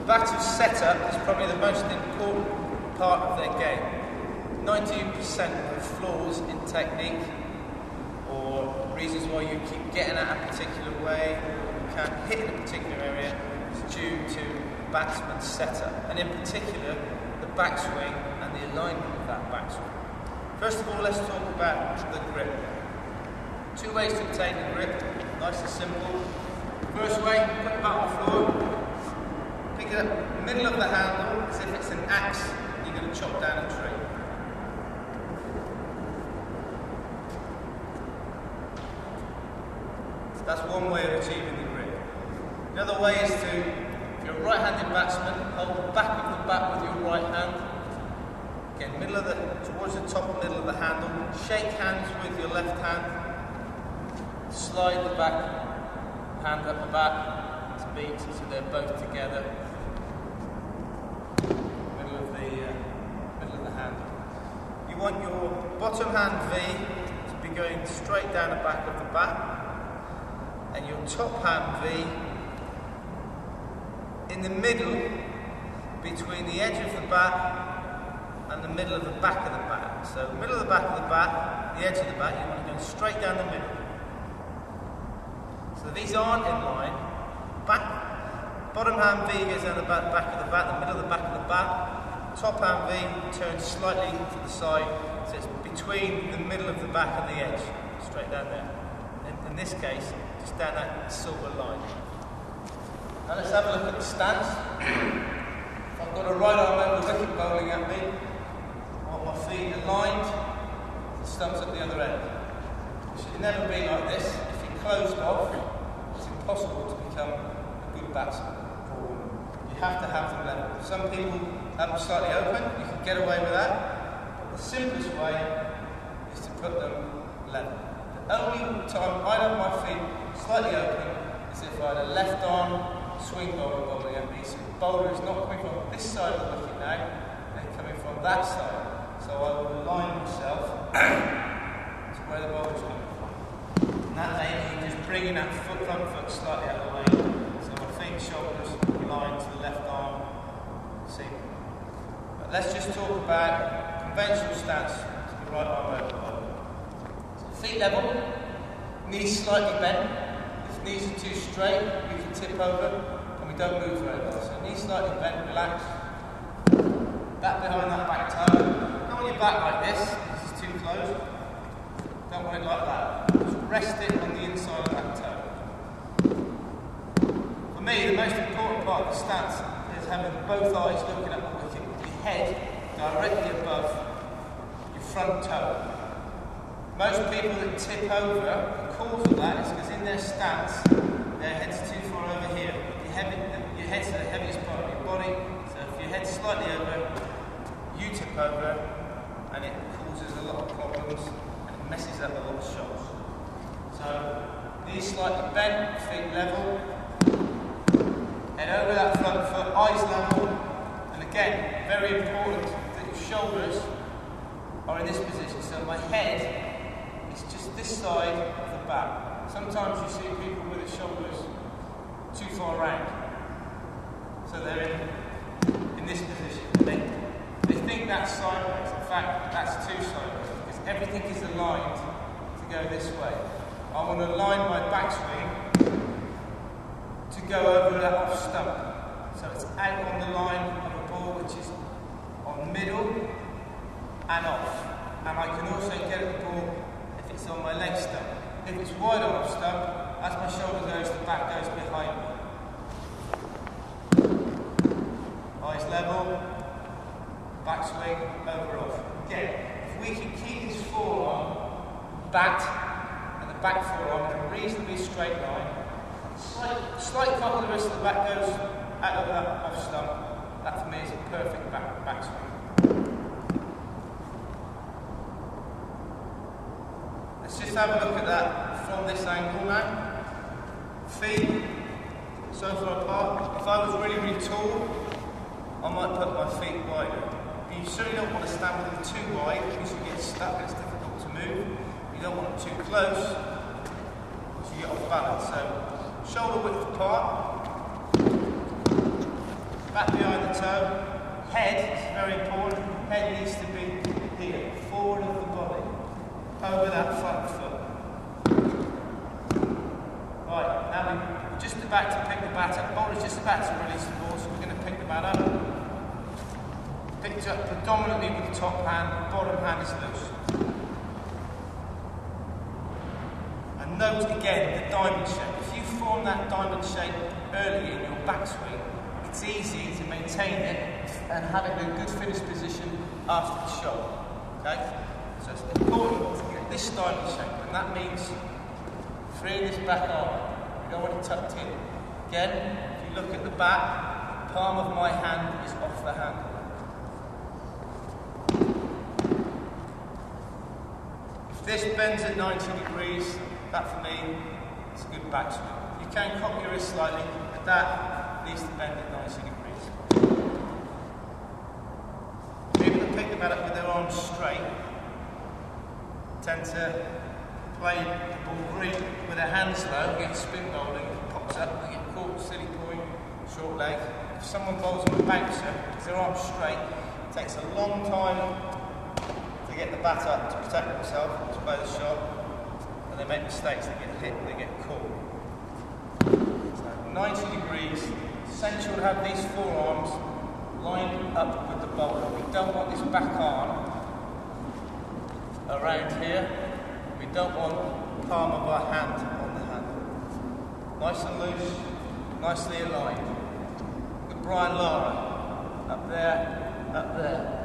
batter's setup is probably the most important part of their game. 90% of flaws in technique or reasons why you keep getting at a particular way, you can't hit in a particular area, is due to batsman's setup, and in particular the backswing and the alignment of that backswing. First of all, let's talk about the grip. Two ways to obtain the grip, nice and simple. First way, put the bat on the floor, pick it up in the middle of the handle as if it's an axe you're going to chop down a tree. That's one way of achieving the grip. The other way is to, if you're a right-handed batsman, hold the back of the bat with your right hand. Again, towards the top middle of the handle. Shake hands with your left hand. Slide the back hand up the bat to meet, so they're both together. Middle of the handle. You want your bottom hand V to be going straight down the back of the bat, and your top hand V in the middle between the edge of the bat and the middle of the back of the bat. So middle of the back of the bat, the edge of the bat, you want to go straight down the middle. So these aren't in line. Bottom hand V goes down the back of the bat, the middle of the back of the bat. Top hand V turns slightly to the side, so it's between the middle of the back and the edge, straight down there. In this case, just down that silver line. Now let's have a look at the stance. If I've got a right arm over the wicket bowling at me, I want my feet aligned, the stumps at the other end. It should never be like this. If you're closed off, it's impossible to become a good batsman. You have to have them level. Some people have them slightly open, you can get away with that, but the simplest way is to put them level. The only time I'd have my feet slightly open is if I had a left arm swing bowler bowling at me. So the bowler is not coming from this side of the wicket now, they're coming from that side. So I will align myself to where the bowler is coming from. And that way you're just bringing that front foot slightly out of the way. So my feet, shoulders aligned to the left arm. See. But let's just talk about conventional stance to the right arm over the bowler. Feet level, knees slightly bent. If knees are too straight, we can tip over and we don't move very well. So knees slightly bent, relax. Back behind that back toe. Don't want your back like this is too close. Don't want it like that. Just rest it on the inside of that toe. For me, the most important part of the stance is having both eyes looking at the wicket, with your head directly above your front toe. Most people that tip over, the cause of that is because in their stance, their head's too far over here. Your head's the heaviest part of your body, so if your head's slightly over, you tip over, and it causes a lot of problems, and it messes up a lot of shots. So, knees slightly bent, feet level, head over that front foot, eyes level, and again, very important that your shoulders are in this position, so my head it's just this side of the bat. Sometimes you see people with their shoulders too far around. So they're in this position. They think that's sideways. In fact, that's too sideways because everything is aligned to go this way. I want to align my backswing to go over that off stump. So it's out on the line of a ball which is on middle and off. And I can also get at the ball it's on my leg stump. If it's wide on off stump, as my shoulder goes, the back goes behind me. Eyes level, backswing, over off. Again, if we can keep this forearm, bat, and the back forearm in a reasonably straight line, slight cut with the wrist of the back goes out of that off stump, that for me is a perfect backswing. Let's just have a look at that from this angle now. Feet so far apart. If I was really, really tall, I might put my feet wider. But you certainly don't want to stand with them too wide because you get stuck and it's difficult to move. You don't want them too close so you get off balance. So shoulder width apart. back behind the toe. Head is very important. Head needs to be here, forward of the body, over that front foot. Right, now we're just about to pick the bat up. Bowler's just about to release the ball, so we're going to pick the bat up. Picked up predominantly with the top hand, bottom hand is loose. And note again the diamond shape. If you form that diamond shape early in your backswing, it's easy to maintain it and have it in a good finish position after the shot. Okay? So it's important to get this diamond shape, and that means freeing this back arm. You don't want it tucked in. Again, if you look at the bat, the palm of my hand is off the handle. If this bends at 90 degrees, that for me is a good backswing. You can cock your wrist slightly, but that needs to bend at 90 degrees. People that pick the bat up with their arms straight tend to play the ball green with their hands low, get spin bowling, pops up, they get caught, silly point, short leg. If someone bowls on a bouncer with their arms straight, it takes a long time to get the bat up to protect themselves, to play the shot, and they make mistakes, they get hit, they get caught. So 90 degrees, essential to have these forearms lined up with the bowler. We don't want this back arm around here. We don't want the palm of our hand on the handle. Nice and loose, nicely aligned. Look at Brian Lara, up there, up there.